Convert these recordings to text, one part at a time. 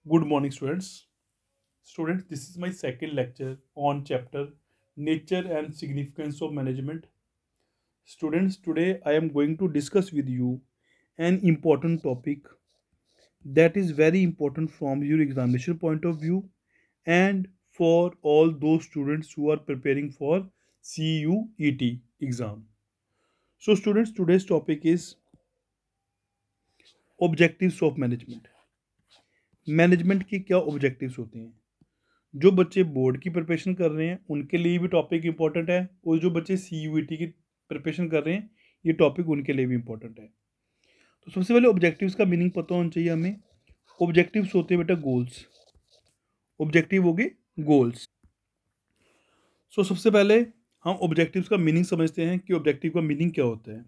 Good morning, students. Students, this is my second lecture on chapter Nature and Significance of Management. Students, today I am going to discuss with you an important topic that is very important from your examination point of view and for all those students who are preparing for CUET exam. So, students, today's topic is objectives of management. Management के क्या objectives होते हैं? जो बच्चे board की preparation कर रहे हैं उनके लिए भी टॉपिक इंपॉर्टेंट है, और जो बच्चे CUET की प्रिपरेशन कर रहे हैं ये टॉपिक उनके लिए भी इंपॉर्टेंट है। तो सबसे पहले ऑब्जेक्टिव्स का मीनिंग पता होना चाहिए हमें। ऑब्जेक्टिव्स होते हैं बेटा गोल्स। ऑब्जेक्टिव हो गए गोल्स। सो सबसे पहले हम ऑब्जेक्टिव्स का मीनिंग समझते हैं कि ऑब्जेक्टिव का मीनिंग क्या होता है।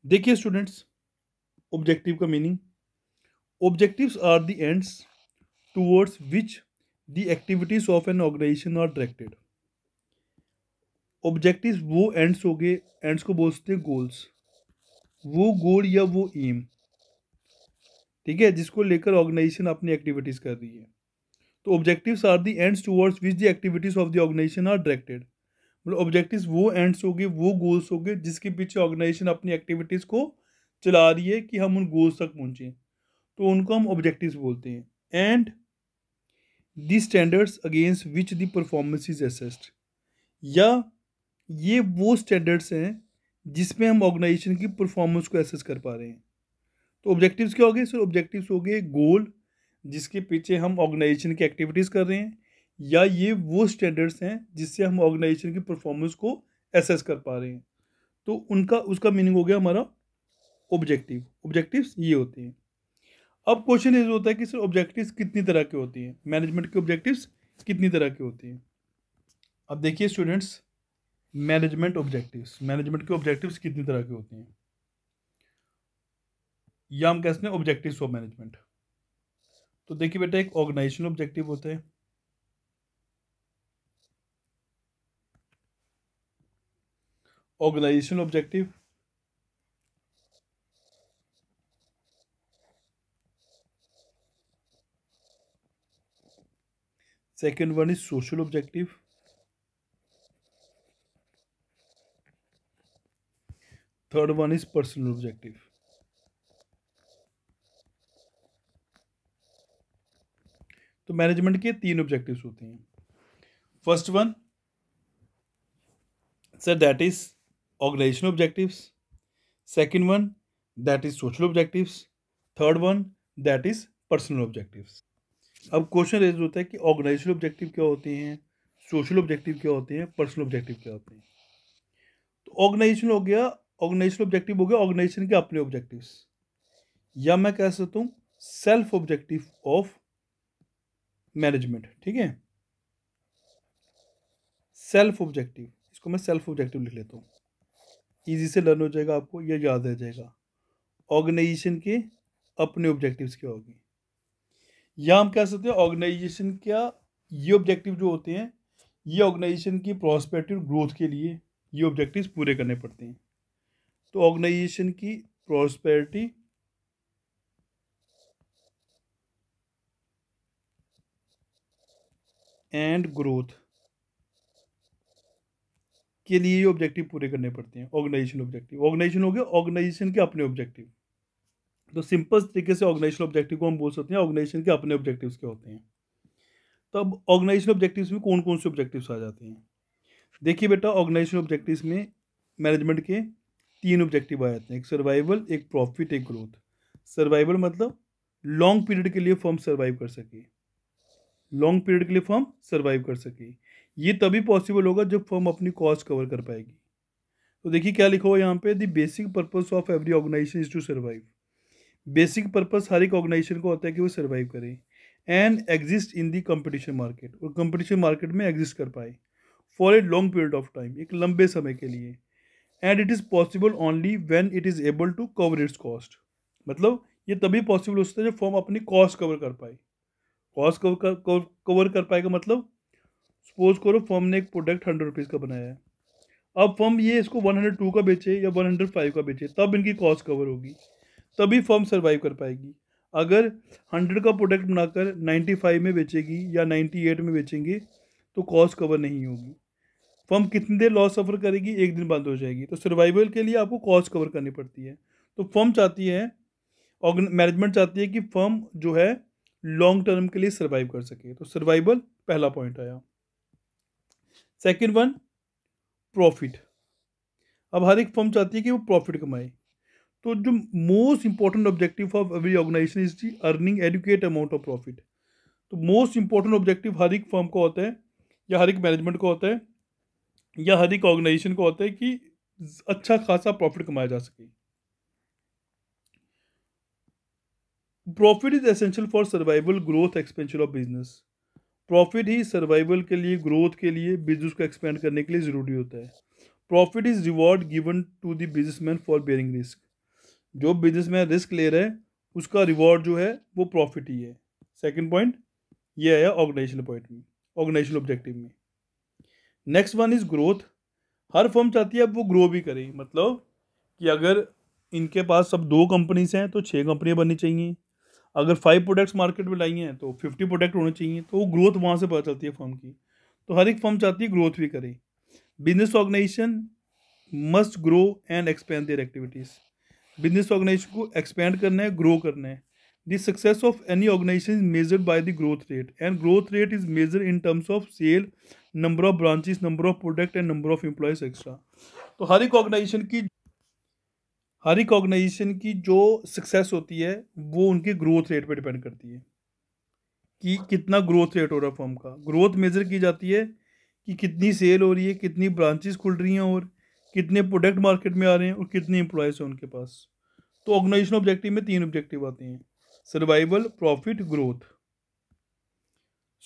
देखिए स्टूडेंट्स, ऑब्जेक्टिव का meaning, objectives are the ends towards which the activities of an organization are directed। Objectives वो एंड्स हो गए, एंड्स को बोलते हैं गोल्स। वो गोल या वो एम, ठीक है, जिसको लेकर ऑर्गेनाइजेशन अपनी एक्टिविटीज कर रही है। तो objectives are the ends towards which the activities of the organisation are directed. मतलब ऑब्जेक्टिव्स वो एंड्स हो गए, वो गोल्स हो गए जिसके पीछे ऑर्गेनाइजेशन अपनी एक्टिविटीज को चला रही है कि हम उन गोल्स तक पहुंचे, तो उनको हम ऑब्जेक्टिव्स बोलते हैं। And the standards against which the performance is assessed, या ये वो स्टैंडर्ड्स हैं जिसमें हम ऑर्गेनाइजेशन की परफॉर्मेंस को एसेस कर पा रहे हैं। तो ऑब्जेक्टिव्स क्या हो गए सर? ऑब्जेक्टिव्स हो गए गोल जिसके पीछे हम ऑर्गेनाइजेशन की एक्टिविटीज़ कर रहे हैं, या ये वो स्टैंडर्ड्स हैं जिससे हम ऑर्गेनाइजेशन की परफॉर्मेंस को एसेस कर पा रहे हैं। तो उनका उसका मीनिंग हो गया हमारा ऑब्जेक्टिव। ऑब्जेक्टिव्स ये होते हैं। अब क्वेश्चन ये होता है कि सर ऑब्जेक्टिव्स कितनी तरह के होती हैं, मैनेजमेंट के ऑब्जेक्टिव्स कितनी तरह के होती हैं। अब देखिए स्टूडेंट्स, मैनेजमेंट के ऑब्जेक्टिव्स कितनी तरह के होते हैं, या हम कहते हैं ऑब्जेक्टिव्स ऑफ मैनेजमेंट। तो देखिए बेटा, एक ऑर्गेनाइजेशनल ऑब्जेक्टिव होता है, organisational objective, second one is social objective, third one is personal objective. तो मैनेजमेंट के तीन ऑब्जेक्टिव्स होते हैं। First one sir that is organisational objectives, second one that is social objectives, third one that is personal objectives. अब question raise होता है कि organisational objective क्या होते हैं, सोशल ऑब्जेक्टिव क्या होते हैं, पर्सनल ऑब्जेक्टिव क्या होते हैं। तो ऑर्गेनाइजेशन हो गया, ऑर्गेनाइजेशनल ऑब्जेक्टिव हो गया ऑर्गेनाइजेशन के अपने ऑब्जेक्टिव्स, या मैं कह सकता हूँ सेल्फ ऑब्जेक्टिव ऑफ मैनेजमेंट। ठीक है, सेल्फ ऑब्जेक्टिव, इसको मैं सेल्फ ऑब्जेक्टिव लिख लेता हूँ, इजी से लर्न हो जाएगा, आपको यह याद रह जाएगा। ऑर्गेनाइजेशन के अपने ऑब्जेक्टिव्स क्या होगी, या हम कह सकते हैं ऑर्गेनाइजेशन क्या ये ऑब्जेक्टिव जो होते हैं ये ऑर्गेनाइजेशन की प्रॉस्पेरिटी और ग्रोथ के लिए ये ऑब्जेक्टिव्स पूरे करने पड़ते हैं। तो ऑर्गेनाइजेशन की प्रॉस्पेरिटी एंड ग्रोथ के लिए ये ऑब्जेक्टिव पूरे करने पड़ते हैं। ऑर्गेनाइजेशन ऑब्जेक्टिव, ऑर्गेनाइजेशन हो गया ऑर्गेनाइजेशन के अपने ऑब्जेक्टिव। तो सिंपल तरीके से ऑर्गेनाइजेशन ऑब्जेक्टिव को हम बोल सकते हैं ऑर्गेनाइजेशन के अपने ऑब्जेक्टिव्स क्या होते हैं। तो अब ऑर्गेनाइजेशन ऑब्जेक्टिव्स में कौन कौन से ऑब्जेक्टिव्स आ जाते हैं। देखिए बेटा, ऑर्गेनाइजेशन ऑब्जेक्टिव्स में मैनेजमेंट के तीन ऑब्जेक्टिव आ जाते हैं, एक सर्वाइवल, एक प्रॉफिट, एक ग्रोथ। सर्वाइवल मतलब लॉन्ग पीरियड के लिए फर्म सर्वाइव कर सके, लॉन्ग पीरियड के लिए फर्म सर्वाइव कर सके। ये तभी पॉसिबल होगा जब फर्म अपनी कॉस्ट कवर कर पाएगी। तो देखिए क्या लिखा हुआ है यहाँ पे, the basic purpose of every organisation is to survive. Basic purpose हर एक ऑर्गेनाइजेशन को होता है कि वो सर्वाइव करे and exist in the competition market, और कंपटीशन मार्केट में एग्जिस्ट कर पाए for a long period of time, एक लंबे समय के लिए। And it is possible only when it is able to cover its cost. मतलब ये तभी पॉसिबल हो सकता है जब फर्म अपनी कॉस्ट कवर कर पाए। कॉस्ट कवर कर पाएगा मतलब सपोज करो फर्म ने एक प्रोडक्ट 100 रुपीज़ का बनाया है, अब फर्म ये इसको 102 का बेचे या 105 का बेचे, तब इनकी कॉस्ट कवर होगी, तभी फर्म सर्वाइव कर पाएगी। अगर 100 का प्रोडक्ट बनाकर 95 में बेचेगी या 98 में बेचेंगे तो कॉस्ट कवर नहीं होगी। फर्म कितनी देर लॉस सफ़र करेगी, एक दिन बंद हो जाएगी। तो सर्वाइवल के लिए आपको कॉस्ट कवर करनी पड़ती है। तो फर्म चाहती है, मैनेजमेंट चाहती है कि फर्म जो है लॉन्ग टर्म के लिए सर्वाइव कर सके। तो सर्वाइवल पहला पॉइंट आया। Second one, profit. अब हर एक फर्म चाहती है कि वो प्रॉफिट कमाए। तो जो most important objective of every organisation is the earning adequate amount of profit. तो मोस्ट इंपॉर्टेंट ऑब्जेक्टिव हर एक फर्म का होता है, या हर एक मैनेजमेंट का होता है, या हर एक ऑर्गेनाइजेशन का होता है कि अच्छा खासा प्रॉफिट कमाया जा सके। Profit is essential for survival, growth, expansion of business. Profit he survival के लिए, ग्रोथ के लिए, बिजनेस को एक्सपेंड करने के लिए ज़रूरी होता है। Profit is reward given to the businessman for bearing risk. जो बिजनेसमैन रिस्क ले रहा है उसका रिवॉर्ड जो है वो प्रॉफिट ही है। सेकंड पॉइंट ये आया ऑर्गेनाइजेशनल पॉइंट में, ऑर्गेनाइजेशनल ऑब्जेक्टिव में। Next one is growth. Her firm चाहती है अब वो ग्रो भी करे, मतलब कि अगर इनके पास सब 2 कंपनीज हैं तो 6 कंपनियां बननी चाहिए। अगर 5 प्रोडक्ट्स मार्केट में लाई हैं तो 50 प्रोडक्ट होने चाहिए। तो वो ग्रोथ वहाँ से पता चलती है फर्म की। तो हर एक फर्म चाहती है ग्रोथ भी करे। Business organisation must grow and expand their activities. Business organisation को एक्सपेंड करना है, ग्रो करना है। The success of any organisation is measured by the growth rate, and growth rate is measured in terms of sale, number of branches, number of product and number of employees extra. तो हर एक organisation की जो success होती है वो उनके growth rate पर डिपेंड करती है कि कितना ग्रोथ रेट हो रहा है फर्म का। ग्रोथ मेजर की जाती है कि कितनी सेल हो रही है, कितनी ब्रांचेस खुल रही हैं, और कितने प्रोडक्ट मार्केट में आ रहे हैं, और कितने एम्प्लॉयज़ हैं उनके पास। तो ऑर्गेनाइजेशन ऑब्जेक्टिव में 3 ऑब्जेक्टिव आते हैं, survival, profit, growth.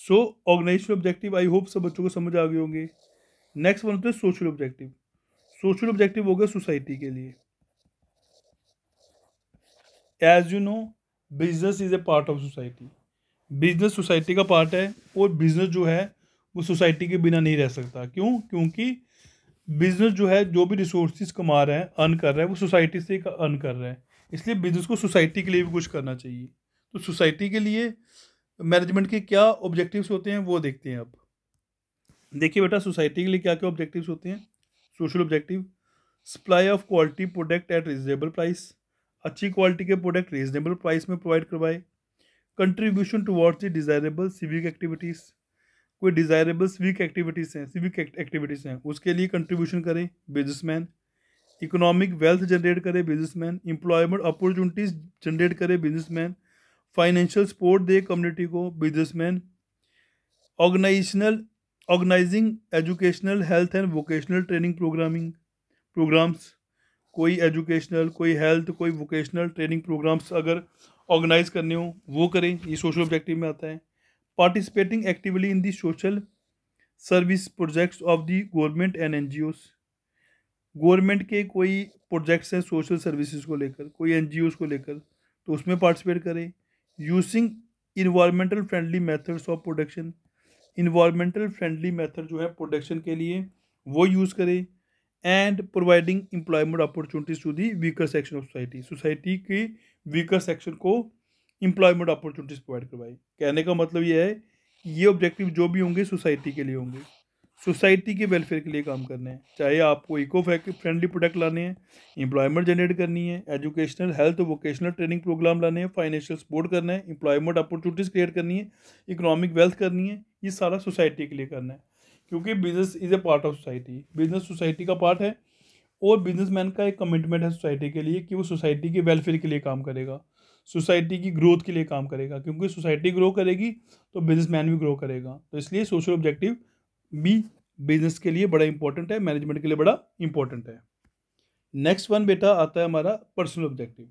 So organisation objective I hope सब बच्चों को समझ आ गए होंगे। नेक्स्ट वन होता है सोशल ऑब्जेक्टिव। सोशल ऑब्जेक्टिव हो गया सोसाइटी के लिए। As you know, business is a part of society. Business society का पार्ट है, और बिजनेस जो है वो सोसाइटी के बिना नहीं रह सकता। क्यों? क्योंकि बिजनेस जो है जो भी रिसोर्सेज कमा रहा है, अर्न कर रहा है, वो सोसाइटी से अर्न कर रहा है। इसलिए बिजनेस को सोसाइटी के लिए भी कुछ करना चाहिए। तो सोसाइटी के लिए मैनेजमेंट के क्या ऑब्जेक्टिव्स होते हैं वो देखते हैं अब। देखिए बेटा, सोसाइटी के लिए क्या क्या ऑब्जेक्टिव्स होते हैं। Social objective, supply of quality product at reasonable price. अच्छी क्वालिटी के प्रोडक्ट रीजनेबल प्राइस में प्रोवाइड करवाए। Contribution towards the desirable civic activities. कोई डिज़ायरेबल सिविक एक्टिविटीज़ हैं उसके लिए कंट्रीब्यूशन करें बिजनेसमैन। इकोनॉमिक वेल्थ जनरेट करे बिजनेसमैन। एम्प्लॉयमेंट अपॉर्चुनिटीज़ जनरेट करे बिजनेसमैन। फाइनेंशियल सपोर्ट दे कम्युनिटी को businessman. Organising educational, health and vocational training programmes. कोई एजुकेशनल, कोई हेल्थ, कोई वोकेशनल ट्रेनिंग प्रोग्राम्स अगर ऑर्गेनाइज करने हो वो करें, ये सोशल ऑब्जेक्टिव में आता है। Participating actively in the social service projects of the government and NGOs. Government के कोई प्रोजेक्ट्स हैं सोशल सर्विसेज को लेकर, कोई एनजीओस को लेकर, तो उसमें पार्टिसिपेट करें। Using environmental friendly methods of production. Environmental friendly method जो है प्रोडक्शन के लिए वो यूज़ करें। And providing employment opportunities to the weaker section of society. Society की वीकर सेक्शन को एम्प्लॉयमेंट अपॉर्चुनिटीज़ प्रोवाइड करवाए। कहने का मतलब ये है कि ये ऑब्जेक्टिव जो भी होंगे सोसाइटी के लिए होंगे, सोसाइटी के वेलफेयर के लिए काम करना है। चाहे आपको इको फ्रेंडली प्रोडक्ट लाने हैं, एम्प्लॉयमेंट जनरेट करनी है, educational, health, vocational training programme लाने हैं, फाइनेंशियल सपोर्ट करना है, एम्प्लॉयमेंट अपॉर्चुनिटीज़ क्रिएट करनी है, इकोनॉमिक वेल्थ करनी है, ये सारा सोसाइटी के लिए करना है। क्योंकि business is a part of society, business society का पार्ट है, और बिजनेसमैन का एक कमिटमेंट है सोसाइटी के लिए कि वो सोसाइटी के वेलफेयर के लिए काम करेगा, सोसाइटी की ग्रोथ के लिए काम करेगा। क्योंकि सोसाइटी ग्रो करेगी तो बिजनेसमैन भी ग्रो करेगा। तो इसलिए सोशल ऑब्जेक्टिव भी बिजनेस के लिए बड़ा इंपॉर्टेंट है, मैनेजमेंट के लिए बड़ा इंपॉर्टेंट है। नेक्स्ट वन बेटा आता है हमारा पर्सनल ऑब्जेक्टिव।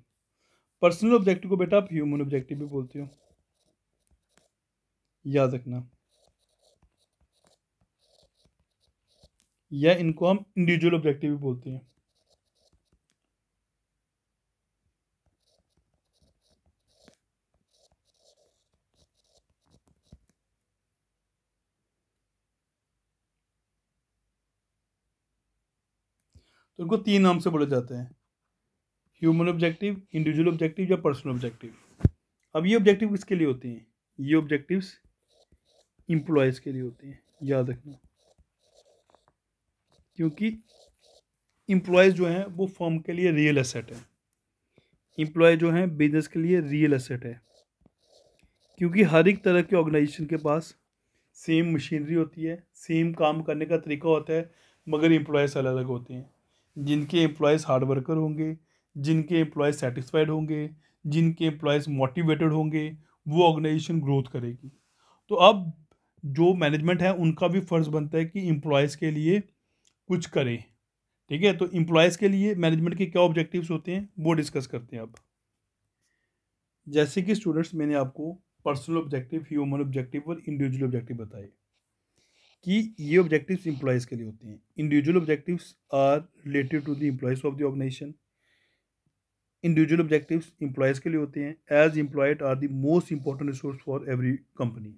पर्सनल ऑब्जेक्टिव को बेटा आप ह्यूमन ऑब्जेक्टिव भी बोलते हो, याद रखना, या इनको हम इंडिविजुअल ऑब्जेक्टिव भी बोलते हैं। तो इनको 3 नाम से बोले जाते हैं, ह्यूमन ऑब्जेक्टिव, इंडिविजुअल ऑब्जेक्टिव या पर्सनल ऑब्जेक्टिव। अब ये ऑब्जेक्टिव किसके लिए होते हैं? ये ऑब्जेक्टिव्स एम्प्लॉयज़ के लिए होते हैं, याद रखना, क्योंकि एम्प्लॉयज़ जो हैं वो फर्म के लिए रियल एसेट है। एम्प्लॉय जो हैं बिजनेस के लिए रियल एसेट है, क्योंकि हर एक तरह के ऑर्गेनाइजेशन के पास सेम मशीनरी होती है, सेम काम करने का तरीका होता है, मगर एम्प्लॉयज़ अलग अलग होते हैं। जिनके एम्प्लॉयज़ हार्ड वर्कर होंगे, जिनके एम्प्लॉयज़ सेटिस्फाइड होंगे, जिनके एम्प्लॉयज़ मोटिवेटेड होंगे, वो ऑर्गेनाइजेशन ग्रोथ करेगी। तो अब जो मैनेजमेंट है उनका भी फ़र्ज़ बनता है कि एम्प्लॉयज़ के लिए कुछ करे। ठीक है, तो एम्प्लॉयज़ के लिए मैनेजमेंट के क्या ऑब्जेक्टिव्स होते हैं वो डिस्कस करते हैं अब। जैसे कि स्टूडेंट्स, मैंने आपको पर्सनल ऑब्जेक्टिव, ह्यूमन ऑब्जेक्टिव और इंडिविजुअल ऑब्जेक्टिव बताए कि ये ऑब्जेक्टिव्स एम्प्लॉयज़ के लिए होते हैं। Individual objectives are related to the employees of the organisation. Individual objectives employees के लिए होते हैं, as employed are the most important resource for every company,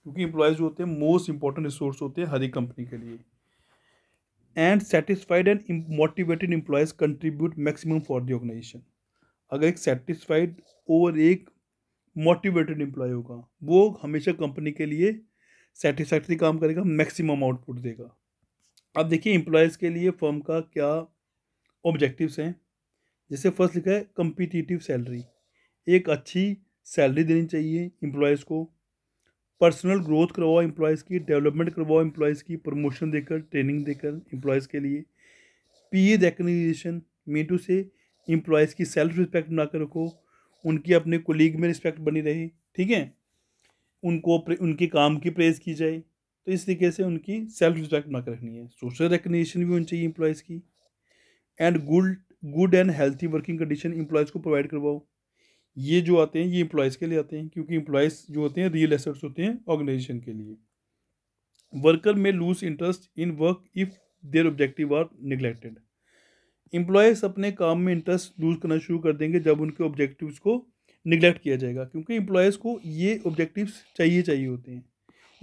क्योंकि एम्प्लॉयज़ जो होते हैं मोस्ट इंपॉर्टेंट रिसोर्स होते हैं हर एक कंपनी के लिए। And satisfied and motivated employees contribute maximum for the organisation. अगर एक सेटिस्फाइड और एक मोटिवेटेड एम्प्लॉय होगा, वो हमेशा कंपनी के लिए सेटिस्फैक्ट्री काम करेगा, मैक्सिमम आउटपुट देगा। अब देखिए एम्प्लॉयज़ के लिए फर्म का क्या ऑब्जेक्टिव्स हैं। जैसे फर्स्ट लिखा है कम्पिटिटिव सैलरी, एक अच्छी सैलरी देनी चाहिए एम्प्लॉयज़ को। पर्सनल ग्रोथ करवाओ एम्प्लॉयज़ की, डेवलपमेंट करवाओ एम्प्लॉयज़ की, प्रमोशन देकर, ट्रेनिंग देकर एम्प्लॉयज़ के लिए। पी रिकग्निशन, मीन टू से एम्प्लॉयज़ की सेल्फ रिस्पेक्ट बनाकर रखो, उनकी अपने कोलीग में रिस्पेक्ट बनी रहे। ठीक है, उनको उनके काम की प्रेज़ की जाए, तो इस तरीके से उनकी सेल्फ रिस्पेक्ट बना कर रखनी है। सोशल रिकग्निशन भी होनी चाहिए एम्प्लॉयज़ की। And good and healthy working condition employees को प्रोवाइड करवाओ। ये जो आते हैं ये एम्प्लॉयज़ के लिए आते हैं, क्योंकि एम्प्लॉयज़ जो होते हैं रियल एसेट्स होते हैं ऑर्गेनाइजेशन के लिए। Worker may lose interest in work if their objective are neglected. Employees अपने काम में इंटरेस्ट लूज करना शुरू कर देंगे जब उनके ऑब्जेक्टिव्स को निगलेक्ट किया जाएगा, क्योंकि एम्प्लॉयज़ को ये ऑब्जेक्टिव्स चाहिए होते हैं।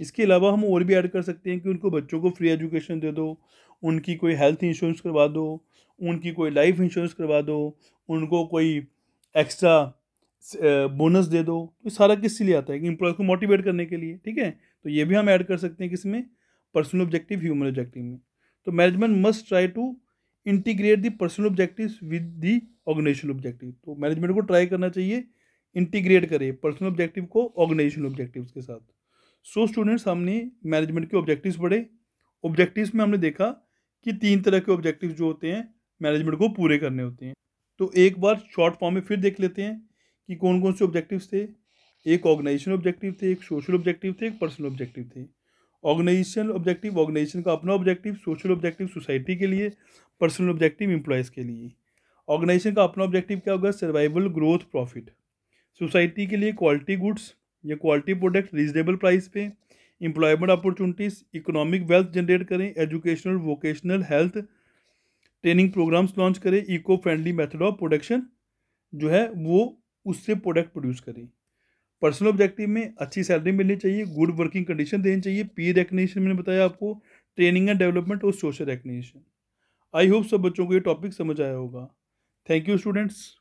इसके अलावा हम और भी ऐड कर सकते हैं कि उनको बच्चों को फ्री एजुकेशन दे दो, उनकी कोई हेल्थ इंश्योरेंस करवा दो, उनकी कोई लाइफ इंश्योरेंस करवा दो, उनको कोई एक्स्ट्रा बोनस दे दो। तो सारा किस लिए आता है कि एम्प्लॉय को मोटिवेट करने के लिए। ठीक है, तो ये भी हम ऐड कर सकते हैं किसमें, पर्सनल ऑब्जेक्टिव, ह्यूमन ऑब्जेक्टिव में। तो management must try to integrate the personal objectives with the organisational objective. तो मैनेजमेंट को ट्राई करना चाहिए इंटीग्रेट करे पर्सनल ऑब्जेक्टिव को ऑर्गेनाइजेशनल ऑब्जेक्टिव्स के साथ। सो स्टूडेंट्स, हमने मैनेजमेंट के ऑब्जेक्टिव्स पढ़े। ऑब्जेक्टिव्स में हमने देखा कि 3 तरह के ऑब्जेक्टिव्स जो होते हैं मैनेजमेंट को पूरे करने होते हैं। तो एक बार शॉर्ट फॉर्म में फिर देख लेते हैं कि कौन कौन से ऑब्जेक्टिव्स थे। एक ऑर्गेनाइजेशन ऑब्जेक्टिव थे, एक सोशल ऑब्जेक्टिव थे, एक पर्सनल ऑब्जेक्टिव थे। ऑर्गेनाइजेशन ऑब्जेक्टिव ऑर्गेनाइजेशन का अपना ऑब्जेक्टिव, सोशल ऑब्जेक्टिव सोसाइटी के लिए, पर्सनल ऑब्जेक्टिव एम्प्लॉयज़ के लिए। ऑर्गेनाइजेशन का अपना ऑब्जेक्टिव क्या होगा, सर्वाइवल, ग्रोथ, प्रॉफिट। सोसाइटी के लिए क्वालिटी गुड्स या क्वालिटी प्रोडक्ट रीजनेबल प्राइस पे, employment opportunities, economic wealth generate करें, educational, vocational, health training programmes launch करें, eco friendly method of production जो है वो उससे प्रोडक्ट प्रोड्यूस करें। पर्सनल ऑब्जेक्टिव में अच्छी सैलरी मिलनी चाहिए, गुड वर्किंग कंडीशन देनी चाहिए, पी रिकग्निशन मैंने बताया आपको, ट्रेनिंग एंड डेवलपमेंट और सोशल रिकग्निशन। आई होप सब बच्चों को ये टॉपिक समझ आया होगा। Thank you students.